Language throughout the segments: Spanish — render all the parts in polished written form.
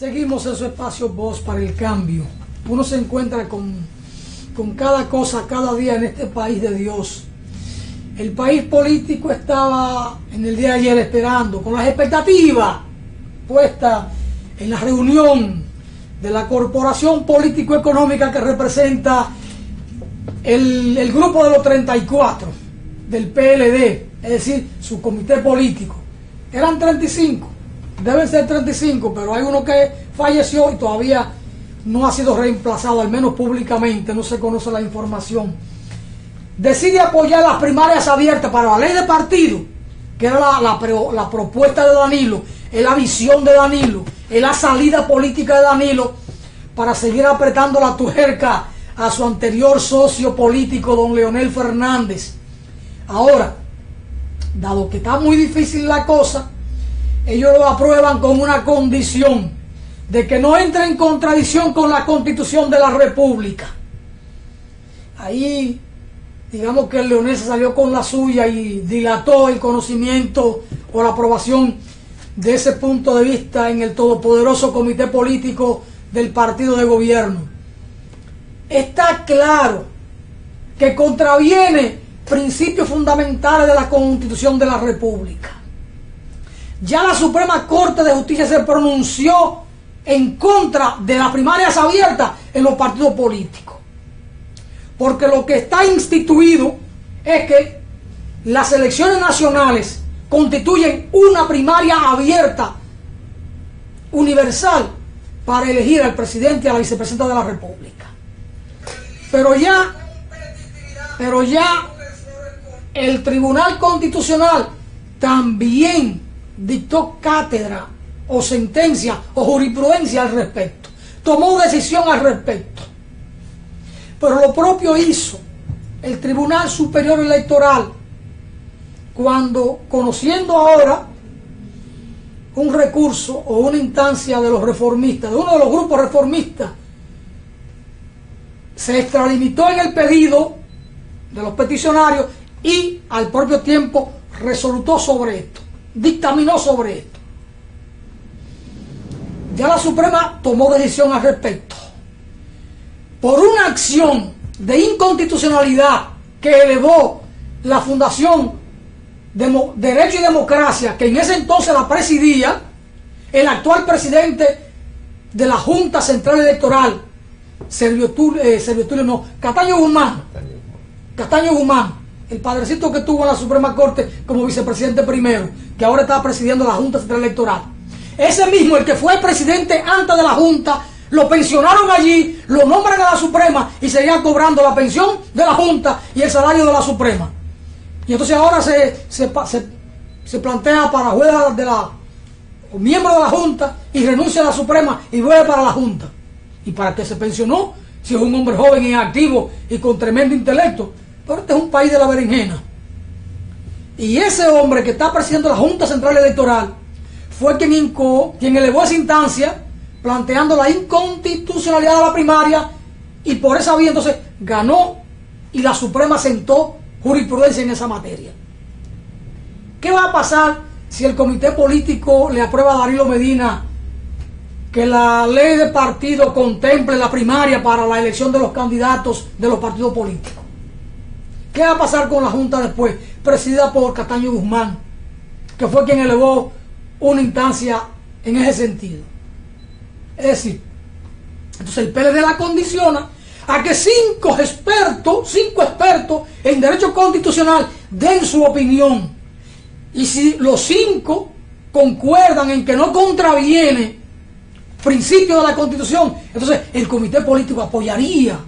Seguimos en su espacio Voz para el Cambio. Uno se encuentra con cada cosa, cada día en este país de Dios. El país político estaba en el día de ayer esperando, con las expectativas puestas en la reunión de la corporación político-económica que representa el grupo de los 34 del PLD, es decir, su comité político. Eran 35, deben ser 35, pero hay uno que falleció y todavía no ha sido reemplazado, al menos públicamente, no se conoce la información. Decide apoyar las primarias abiertas para la ley de partido, que era la propuesta de Danilo, es la visión de Danilo, es la salida política de Danilo para seguir apretando la tuerca a su anterior socio político, don Leonel Fernández. Ahora, dado que está muy difícil la cosa, ellos lo aprueban con una condición de que no entre en contradicción con la Constitución de la República. Ahí, digamos que el Leonel se salió con la suya y dilató el conocimiento o la aprobación de ese punto de vista en el todopoderoso comité político del partido de gobierno. Está claro que contraviene principios fundamentales de la Constitución de la República. Ya la Suprema Corte de Justicia se pronunció en contra de las primarias abiertas en los partidos políticos. Porque lo que está instituido es que las elecciones nacionales constituyen una primaria abierta, universal, para elegir al presidente y a la vicepresidenta de la República. Pero ya el Tribunal Constitucional también dictó cátedra o sentencia o jurisprudencia al respecto. Tomó decisión al respecto. Pero lo propio hizo el Tribunal Superior Electoral cuando, conociendo ahora un recurso o una instancia de los reformistas, de uno de los grupos reformistas, se extralimitó en el pedido de los peticionarios y al propio tiempo resolutó sobre esto, dictaminó sobre esto. Ya la Suprema tomó decisión al respecto. Por una acción de inconstitucionalidad que elevó la Fundación Derecho y Democracia, que en ese entonces la presidía el actual presidente de la Junta Central Electoral, Cataño Guzmán, el padrecito que tuvo en la Suprema Corte como vicepresidente primero, que ahora está presidiendo la Junta Central Electoral. Ese mismo, el que fue presidente antes de la Junta, lo pensionaron allí, lo nombran a la Suprema y seguían cobrando la pensión de la Junta y el salario de la Suprema. Y entonces ahora se plantea para juez o miembro de la Junta y renuncia a la Suprema y vuelve para la Junta. ¿Y para qué se pensionó? Si es un hombre joven y activo y con tremendo intelecto. Pero este es un país de la berenjena. Y ese hombre que está presidiendo la Junta Central Electoral fue quien elevó esa instancia planteando la inconstitucionalidad de la primaria, y por esa vía entonces ganó y la Suprema sentó jurisprudencia en esa materia. ¿Qué va a pasar si el comité político le aprueba a Danilo Medina que la ley de partido contemple la primaria para la elección de los candidatos de los partidos políticos? ¿Qué va a pasar con la Junta después, presidida por Cataño Guzmán, que fue quien elevó una instancia en ese sentido? Es decir, entonces el PLD la condiciona a que cinco expertos en derecho constitucional den su opinión. Y si los 5 concuerdan en que no contraviene principios de la Constitución, entonces el comité político apoyaría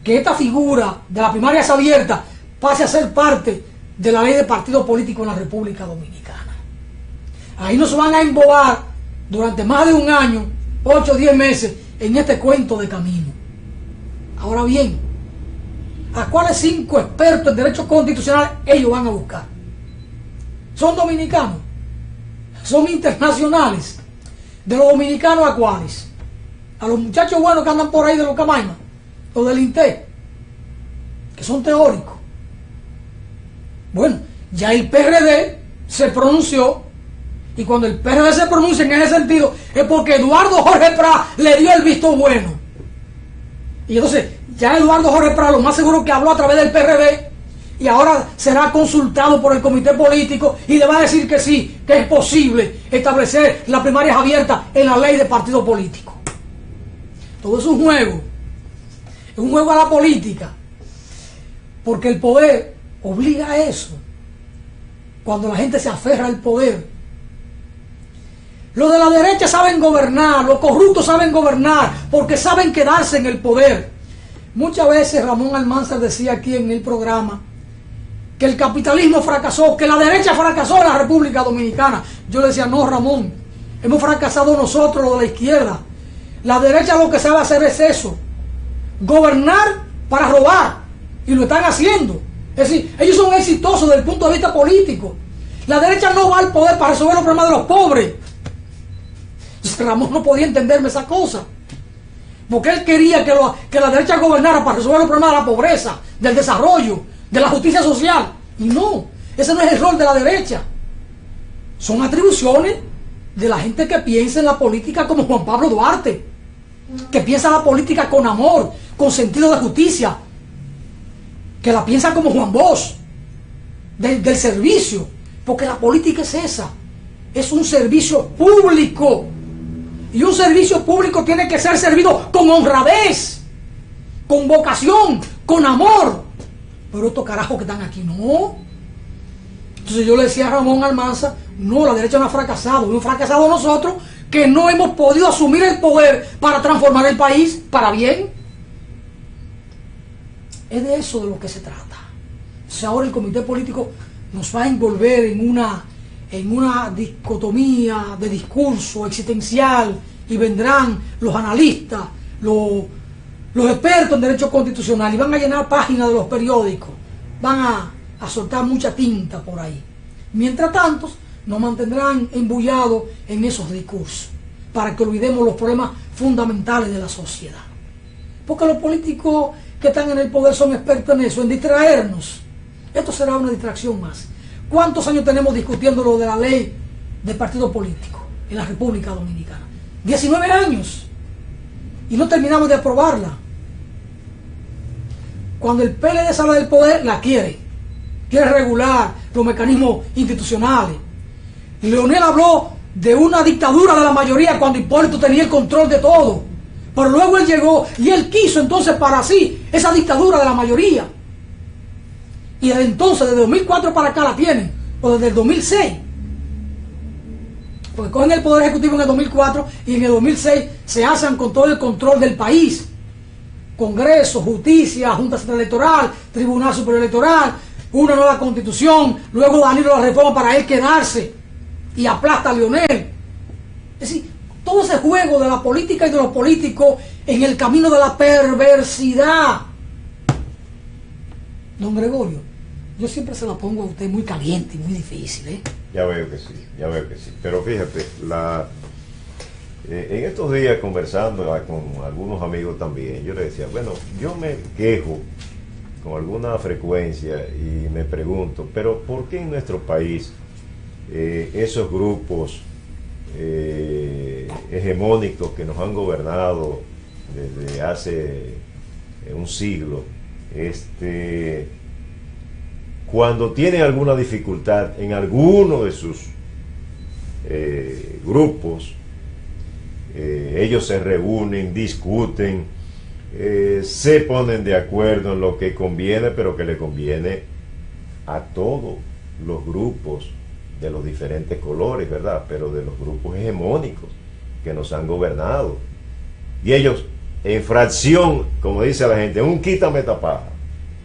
que esta figura de la primaria abierta pase a ser parte de la ley de partido político en la República Dominicana. Ahí no se van a embobar durante más de un año, 8 o 10 meses, en este cuento de camino. Ahora bien, ¿a cuáles 5 expertos en derecho constitucional ellos van a buscar? ¿Son dominicanos? ¿Son internacionales? ¿De los dominicanos a cuáles? ¿A los muchachos buenos que andan por ahí de los Camaimas? ¿O del INTE? Que son teóricos. Bueno, ya el PRD se pronunció Y cuando el PRD se pronuncia en ese sentido, es porque Eduardo Jorge Prat le dio el visto bueno. Y entonces, ya Eduardo Jorge Prat lo más seguro que habló a través del PRD, y ahora será consultado por el comité político y le va a decir que sí, que es posible establecer las primarias abiertas en la ley de partido político. Todo es un juego a la política, porque el poder obliga a eso. Cuando la gente se aferra al poder, los de la derecha saben gobernar, los corruptos saben gobernar, porque saben quedarse en el poder. Muchas veces Ramón Almanzar decía aquí en el programa que el capitalismo fracasó, que la derecha fracasó en la República Dominicana. Yo le decía, no, Ramón, hemos fracasado nosotros, los de la izquierda. La derecha lo que sabe hacer es eso, gobernar para robar, y lo están haciendo. Es decir, ellos son exitosos desde el punto de vista político. La derecha no va al poder para resolver los problemas de los pobres. Entonces, Ramón no podía entenderme esa cosa, porque él quería que la derecha gobernara para resolver los problemas de la pobreza, del desarrollo, de la justicia social. Y no, ese no es el rol de la derecha. Son atribuciones de la gente que piensa en la política como Juan Pablo Duarte, que piensa la política con amor, con sentido de justicia, que la piensa como Juan Bosch, del servicio, porque la política es esa, es un servicio público, y un servicio público tiene que ser servido con honradez, con vocación, con amor. Pero estos carajos que están aquí, no. Entonces yo le decía a Ramón Almanzar, no, la derecha no ha fracasado, hemos fracasado nosotros, que no hemos podido asumir el poder para transformar el país para bien. Es de eso de lo que se trata. Entonces ahora el comité político nos va a envolver en una dicotomía de discurso existencial, y vendrán los analistas, los expertos en derecho constitucional, y van a llenar páginas de los periódicos, van a soltar mucha tinta por ahí. Mientras tanto, nos mantendrán embullados en esos discursos, para que olvidemos los problemas fundamentales de la sociedad. Porque los políticos que están en el poder son expertos en eso, en distraernos. Esto será una distracción más. ¿Cuántos años tenemos discutiendo lo de la ley de partido político en la República Dominicana? 19 años. Y no terminamos de aprobarla. Cuando el PLD sale del poder, la quiere regular los mecanismos institucionales. Leonel habló de una dictadura de la mayoría cuando Hipólito tenía el control de todo, pero luego él llegó y él quiso entonces para sí esa dictadura de la mayoría, y desde entonces, desde 2004 para acá la tienen, o desde el 2006, porque cogen el poder ejecutivo en el 2004 y en el 2006 se hacen con todo el control del país. Congreso, justicia, Junta Central Electoral, Tribunal Superior Electoral, una nueva constitución, luego Danilo la reforma para él quedarse y aplasta a Leonel. Es decir, todo ese juego de la política y de los políticos en el camino de la perversidad. Don Gregorio, yo siempre se la pongo a usted muy caliente y muy difícil, ¿eh? Ya veo que sí, pero fíjate, en estos días conversando con algunos amigos también, yo les decía, bueno, yo me quejo con alguna frecuencia y me pregunto, pero ¿por qué en nuestro país esos grupos hegemónicos que nos han gobernado desde hace un siglo, cuando tienen alguna dificultad en alguno de sus grupos, ellos se reúnen, discuten, se ponen de acuerdo en lo que conviene, pero que le conviene a todos los grupos de los diferentes colores, ¿verdad? Pero de los grupos hegemónicos que nos han gobernado. Y ellos, en fracción, como dice la gente, en un quítame tapaja,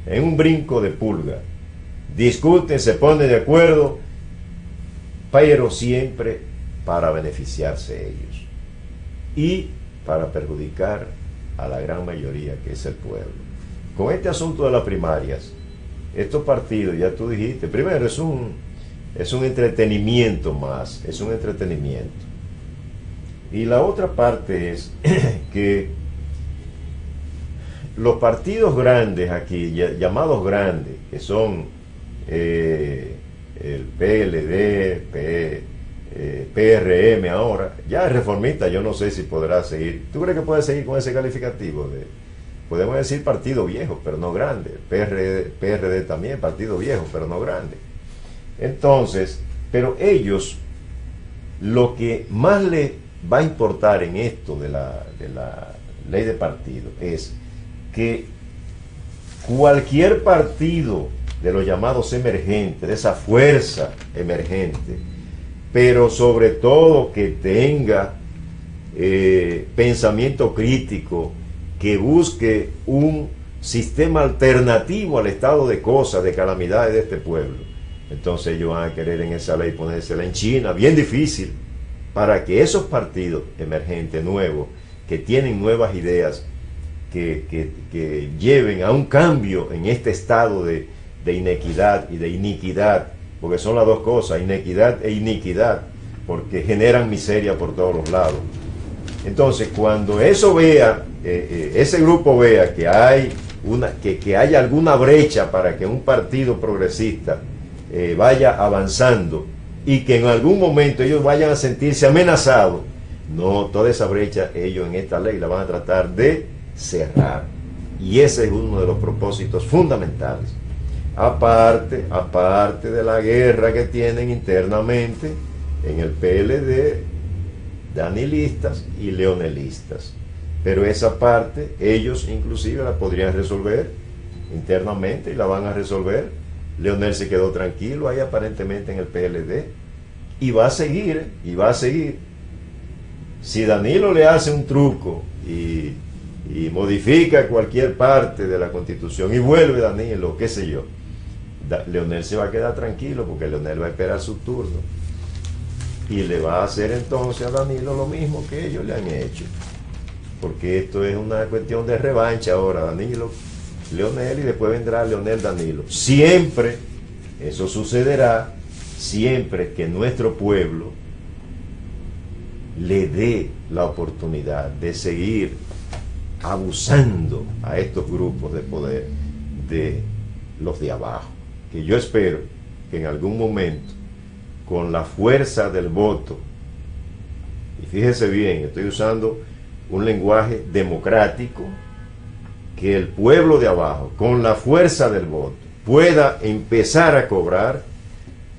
en un brinco de pulga, discuten, se ponen de acuerdo, pero siempre para beneficiarse ellos y para perjudicar a la gran mayoría, que es el pueblo. Con este asunto de las primarias, estos partidos, ya tú dijiste, primero es un entretenimiento más, es un entretenimiento. Y la otra parte es que los partidos grandes aquí, llamados grandes, que son el PLD, PRM ahora, ya es reformista, yo no sé si podrá seguir. ¿Tú crees que puede seguir con ese calificativo? Podemos decir partido viejo, pero no grande. PRD también, partido viejo, pero no grande. Entonces, pero ellos, lo que más les va a importar en esto de la ley de partido es que cualquier partido de los llamados emergentes, de esa fuerza emergente, pero sobre todo que tenga pensamiento crítico, que busque un sistema alternativo al estado de cosas, de calamidades de este pueblo. Entonces ellos van a querer en esa ley ponérsela en China, bien difícil, para que esos partidos emergentes nuevos, que tienen nuevas ideas, que lleven a un cambio en este estado de inequidad y de iniquidad, porque son las dos cosas, inequidad e iniquidad, porque generan miseria por todos los lados. Entonces, cuando eso vea, ese grupo vea que hay que hay alguna brecha para que un partido progresista vaya avanzando y que en algún momento ellos vayan a sentirse amenazados, no, toda esa brecha ellos en esta ley la van a tratar de cerrar. Y ese es uno de los propósitos fundamentales. Aparte de la guerra que tienen internamente en el PLD, danilistas y leonelistas. Pero esa parte ellos inclusive la podrían resolver internamente y la van a resolver. Leonel se quedó tranquilo ahí aparentemente en el PLD y va a seguir, Si Danilo le hace un truco y modifica cualquier parte de la Constitución y vuelve Danilo, qué sé yo, Leonel se va a quedar tranquilo porque Leonel va a esperar su turno y le va a hacer entonces a Danilo lo mismo que ellos le han hecho, porque esto es una cuestión de revancha ahora, Danilo, Leonel, y después vendrá Leonel, Danilo. Siempre, eso sucederá, siempre que nuestro pueblo le dé la oportunidad de seguir abusando a estos grupos de poder de los de abajo, que yo espero que en algún momento, con la fuerza del voto, y fíjese bien, estoy usando un lenguaje democrático, que el pueblo de abajo, con la fuerza del voto, pueda empezar a cobrar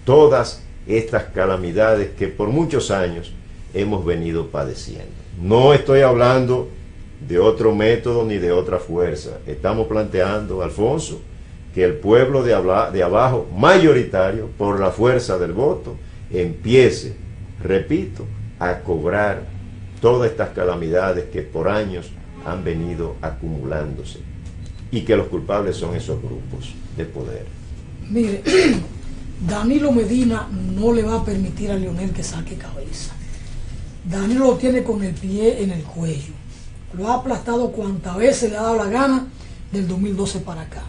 todas estas calamidades que por muchos años hemos venido padeciendo. No estoy hablando de otro método ni de otra fuerza. Estamos planteando, Alfonso, que el pueblo de abajo, mayoritario, por la fuerza del voto, empiece, repito, a cobrar todas estas calamidades que por años han venido acumulándose y que los culpables son esos grupos de poder. Mire, Danilo Medina no le va a permitir a Leonel que saque cabeza. Danilo lo tiene con el pie en el cuello. Lo ha aplastado cuantas veces le ha dado la gana del 2012 para acá.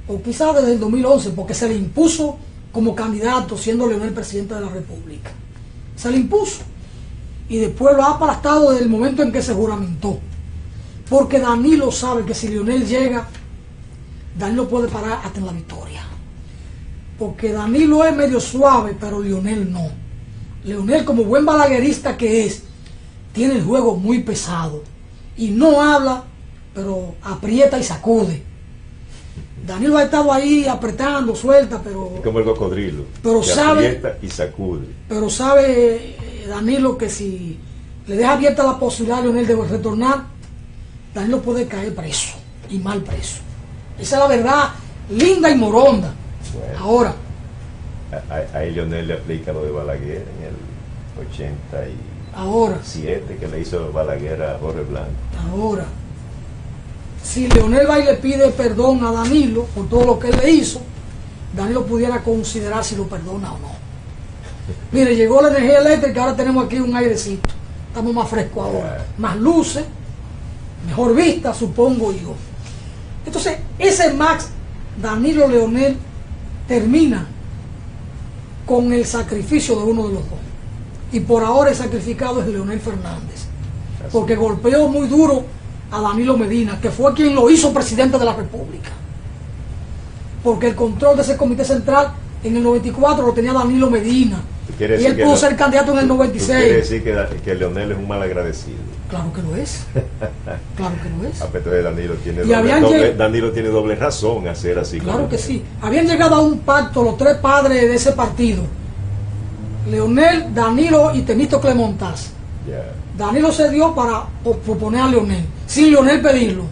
O quizás desde el 2011, porque se le impuso como candidato, siendo Leonel presidente de la República. Se le impuso. Y después lo ha aplastado desde el momento en que se juramentó. Porque Danilo sabe que si Leonel llega, Danilo puede parar hasta en la victoria. Porque Danilo es medio suave, pero Leonel no. Leonel, como buen balaguerista que es, tiene el juego muy pesado. Y no habla, pero aprieta y sacude. Danilo ha estado ahí apretando, suelta, pero... Es como el cocodrilo, pero que sabe, aprieta y sacude. Pero sabe Danilo que si le deja abierta la posibilidad a Leonel de retornar, Danilo puede caer preso, y mal preso. Esa es la verdad, linda y moronda. Bueno, ahora, a Leonel le aplica lo de Balaguer en el 87 que le hizo Balaguer a Jorge Blanco. Ahora, si Leonel va y le pide perdón a Danilo por todo lo que él le hizo, Danilo pudiera considerar si lo perdona o no. Mire, llegó la energía eléctrica, ahora tenemos aquí un airecito, estamos más frescos ahora, más luces, mejor vista, supongo yo. Entonces, ese Max Danilo Leonel termina con el sacrificio de uno de los dos. Y por ahora el sacrificado es Leonel Fernández, porque golpeó muy duro a Danilo Medina, que fue quien lo hizo presidente de la República. Porque el control de ese comité central en el 94 lo tenía Danilo Medina, Y él pudo ser candidato en el 96. Quiere decir que Leonel es un mal agradecido. Claro que lo es. Claro que lo es. A pesar de Danilo tiene doble razón hacer así. Claro que sí. Habían llegado a un pacto los tres padres de ese partido: Leonel, Danilo y Temístocle Montaz. Yeah. Danilo se dio para proponer a Leonel, sin Leonel pedirlo.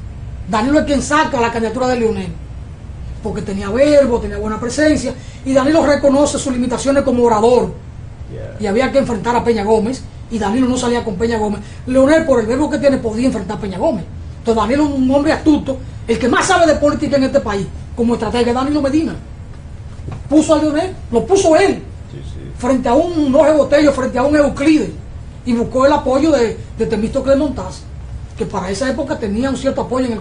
Danilo es quien saca la candidatura de Leonel, porque tenía verbo, tenía buena presencia, y Danilo reconoce sus limitaciones como orador. Yeah. Y había que enfrentar a Peña Gómez, y Danilo no salía con Peña Gómez. Leonel, por el verbo que tiene, podía enfrentar a Peña Gómez. Entonces Danilo es un hombre astuto, el que más sabe de política en este país, como estratega. Danilo Medina puso a Leonel, lo puso él, frente a un Jorge Botello, frente a un Euclides, y buscó el apoyo de Temístocle Montaz, que para esa época tenía un cierto apoyo en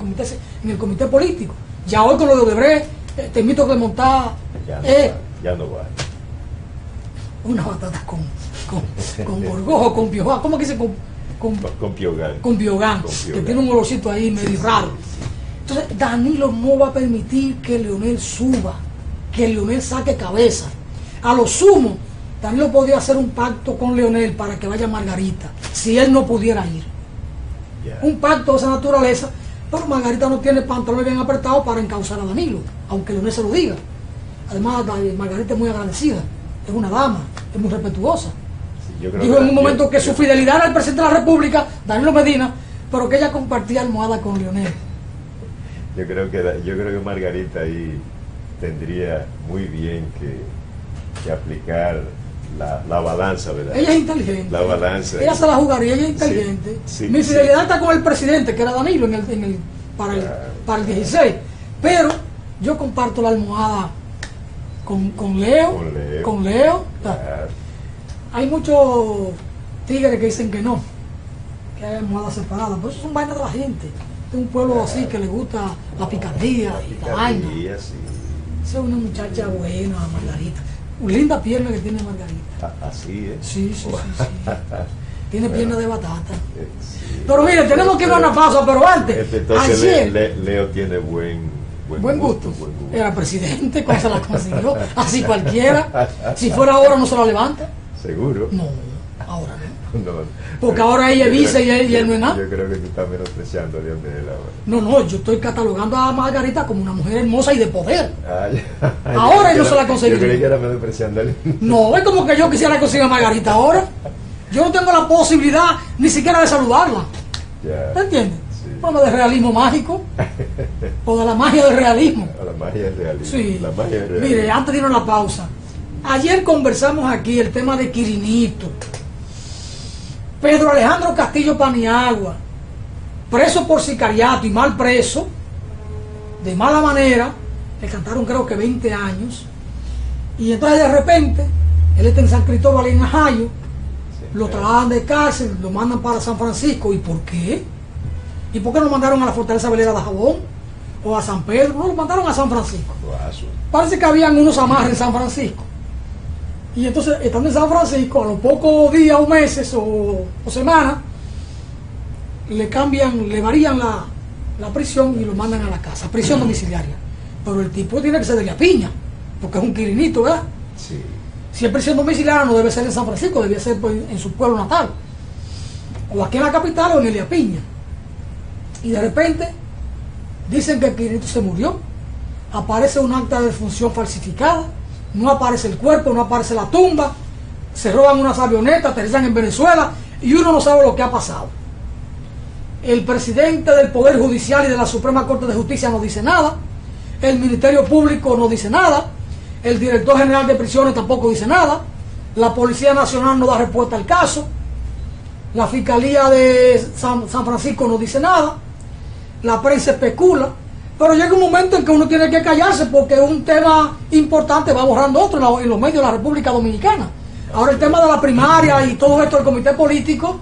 el comité político. Ya hoy con lo de Odebrecht, Temístocle Montaz ya no va. Una batata con gorgojo, con pioján, ¿cómo que dice? Con piogán. Con biogán, que tiene un olorcito ahí medio raro. Entonces Danilo no va a permitir que Leonel suba, que Leonel saque cabeza. A lo sumo, Danilo podía hacer un pacto con Leonel para que vaya Margarita, si él no pudiera ir. Yeah. Un pacto de esa naturaleza, pero Margarita no tiene pantalones bien apretados para encauzar a Danilo, aunque Leonel se lo diga. Además, Margarita es muy agradecida, es una dama, es muy respetuosa. Sí, dijo en un momento que su fidelidad era el presidente de la República, Danilo Medina, pero que ella compartía almohada con Leonel. Yo creo que Margarita ahí tendría muy bien que aplicar la balanza, ¿verdad? Ella es inteligente. La balanza. Ella se la jugaría, ella es inteligente. Sí, Mi fidelidad está con el presidente, que era Danilo, para el 16. Pero yo comparto la almohada con Leo. Con Leo. Claro. Hay muchos tigres que dicen que no, que hay almohadas separadas, pero eso son vainas de la gente. Es un pueblo así que le gusta la picardía y la vaina. Sí. Esa es una muchacha buena, Margarita. Linda pierna que tiene Margarita. Así es. Sí. Tiene pierna de batata. Sí. Pero mire, tenemos que ir a una pausa, pero antes. Entonces ayer, Leo tiene buen gusto. Era presidente cuando se la consiguió. Así cualquiera. Si fuera ahora no se la levanta. ¿Seguro? No, ahora no. No, porque ahora ella es vice y él no es nada. Yo creo que tú estás menospreciando a Leonel ahora. No, yo estoy catalogando a Margarita como una mujer hermosa y de poder. Ay, ahora él no se la consiguió. Yo creí que era menospreciando a Leonel. No, es como que yo quisiera conseguir a Margarita ahora. Yo no tengo la posibilidad ni siquiera de saludarla. ¿Te entiendes? Sí. Bueno, de realismo mágico. O de la magia del realismo. La magia del realismo. Sí. La magia del realismo. Mire, antes de irnos a la pausa. Ayer conversamos aquí el tema de Quirinito. Pedro Alejandro Castillo Paniagua, preso por sicariato y mal preso, de mala manera, le cantaron creo que 20 años, y entonces de repente, él está en San Cristóbal en Najayo, lo trasladan de cárcel, lo mandan para San Francisco. ¿Y por qué? ¿Y por qué no mandaron a la Fortaleza Velera de Jabón? ¿O a San Pedro? No, lo mandaron a San Francisco. Parece que habían unos amarres en San Francisco. Y entonces, estando en San Francisco, a los pocos días o meses o semanas, le varían la prisión y lo mandan a la casa, prisión domiciliaria. Pero el tipo tiene que ser de la piña, porque es un quirinito, ¿verdad? Sí. Si es prisión domiciliaria, no debe ser en San Francisco, debe ser pues, en su pueblo natal, o aquí en la capital o en Elia Piña. Y de repente dicen que el quirinito se murió, aparece un acta de defunción falsificada, no aparece el cuerpo, no aparece la tumba, se roban unas avionetas, aterrizan en Venezuela y uno no sabe lo que ha pasado. El presidente del Poder Judicial y de la Suprema Corte de Justicia no dice nada, el Ministerio Público no dice nada, el Director General de Prisiones tampoco dice nada, la Policía Nacional no da respuesta al caso, la Fiscalía de San Francisco no dice nada, la prensa especula. Pero llega un momento en que uno tiene que callarse porque un tema importante va borrando otro en los medios de la República Dominicana. Ahora el tema de la primaria y todo esto del comité político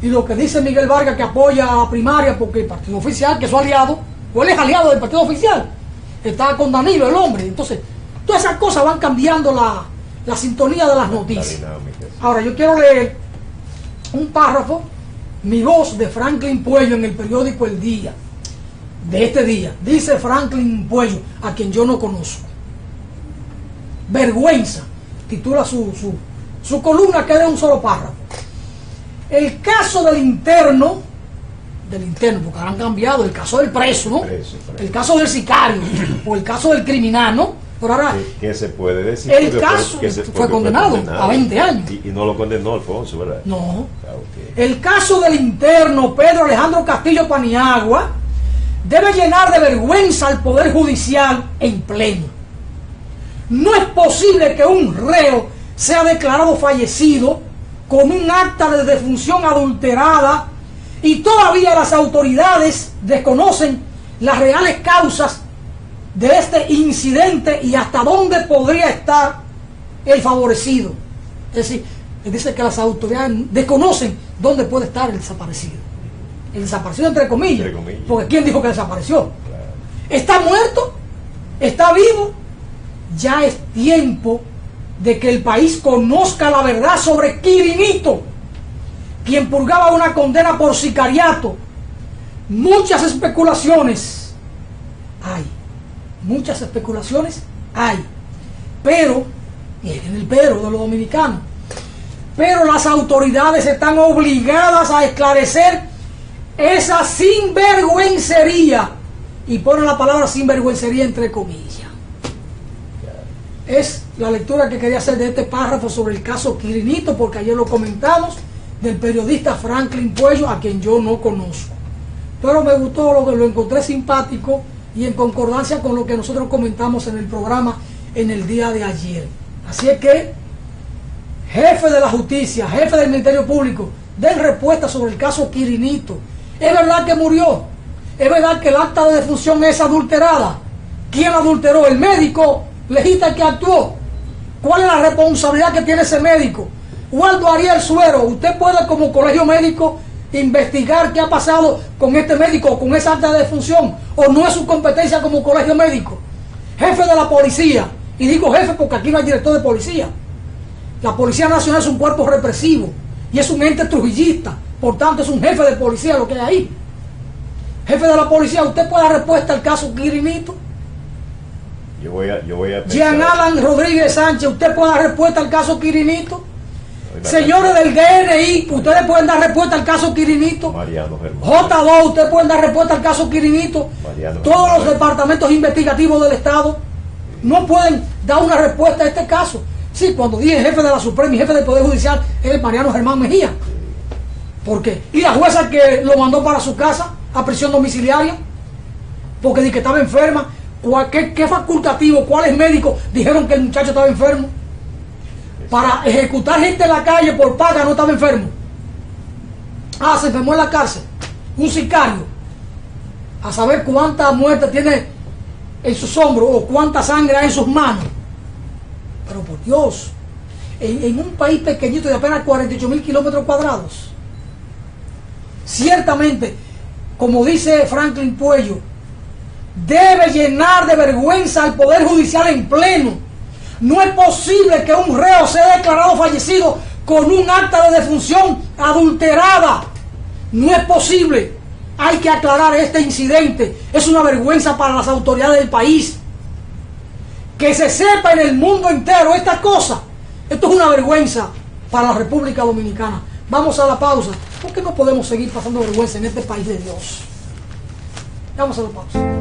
y lo que dice Miguel Vargas que apoya a la primaria porque el partido oficial, que es su aliado, o él es aliado del partido oficial, está con Danilo, el hombre. Entonces, todas esas cosas van cambiando la sintonía de las noticias. Ahora yo quiero leer un párrafo, Mi Voz, de Franklin Puello en el periódico El Día. De este día, dice Franklin Puello, a quien yo no conozco. Vergüenza, titula su Su columna queda en un solo párrafo. El caso del interno, porque ahora han cambiado, el caso del preso, ¿no? Preso. El caso del sicario, o el caso del criminal, ¿no? Pero ahora, ¿Qué se puede decir? el caso fue condenado a 20 años. Y no lo condenó Alfonso, ¿verdad? No. Ah, okay. El caso del interno Pedro Alejandro Castillo Paniagua debe llenar de vergüenza al Poder Judicial en pleno. No es posible que un reo sea declarado fallecido con un acta de defunción adulterada y todavía las autoridades desconocen las reales causas de este incidente y hasta dónde podría estar el favorecido. Es decir, dice que las autoridades desconocen dónde puede estar el desaparecido. El desaparecido entre comillas, porque ¿quién dijo que desapareció? Claro. ¿Está muerto? ¿Está vivo? Ya es tiempo de que el país conozca la verdad sobre Quirinito, quien purgaba una condena por sicariato. Muchas especulaciones hay, pero, miren el pero de los dominicanos, pero las autoridades están obligadas a esclarecer esa sinvergüencería, y ponen la palabra sinvergüencería entre comillas. Es la lectura que quería hacer de este párrafo sobre el caso Quirinito, porque ayer lo comentamos, del periodista Franklin Puello, a quien yo no conozco. Pero me gustó, lo encontré simpático y en concordancia con lo que nosotros comentamos en el programa en el día de ayer. Así es que, jefe de la justicia, jefe del Ministerio Público, den respuesta sobre el caso Quirinito. ¿Es verdad que murió? ¿Es verdad que el acta de defunción es adulterada? ¿Quién adulteró? ¿El médico legista que actuó? ¿Cuál es la responsabilidad que tiene ese médico? Waldo Ariel Suero, usted puede como colegio médico investigar qué ha pasado con este médico o con esa acta de defunción, o no es su competencia como colegio médico. Jefe de la policía, y digo jefe porque aquí no hay director de policía. La Policía Nacional es un cuerpo represivo y es un ente trujillista, por tanto es un jefe de policía lo que hay ahí. Jefe de la policía, ¿usted puede dar respuesta al caso Quirinito? Yo voy a Jean Alan Rodríguez Sánchez, ¿usted puede dar respuesta al caso Quirinito? Señores del DNI, ¿ustedes pueden dar respuesta al caso Quirinito? Mariano Germán. J2, ¿ustedes pueden dar respuesta al caso Quirinito? Mariano Todos Germán. los departamentos investigativos del Estado no pueden dar una respuesta a este caso. Sí, cuando dije jefe de la Suprema y jefe del Poder Judicial es el Mariano Germán Mejía. ¿Por qué? Y la jueza que lo mandó para su casa a prisión domiciliaria porque di que estaba enferma. ¿Qué facultativo, cuáles médicos dijeron que el muchacho estaba enfermo? Para ejecutar gente en la calle por paga no estaba enfermo. Ah, se enfermó en la cárcel. Un sicario. A saber cuánta muerte tiene en sus hombros o cuánta sangre hay en sus manos. Pero por Dios, en un país pequeñito de apenas 48.000 kilómetros cuadrados, ciertamente, como dice Franklin Puello, debe llenar de vergüenza al Poder Judicial en pleno. No es posible que un reo sea declarado fallecido con un acta de defunción adulterada. No es posible. Hay que aclarar este incidente. Es una vergüenza para las autoridades del país. Que se sepa en el mundo entero esta cosa. Esto es una vergüenza para la República Dominicana. Vamos a la pausa, porque no podemos seguir pasando vergüenza en este país de Dios. Vamos a la pausa.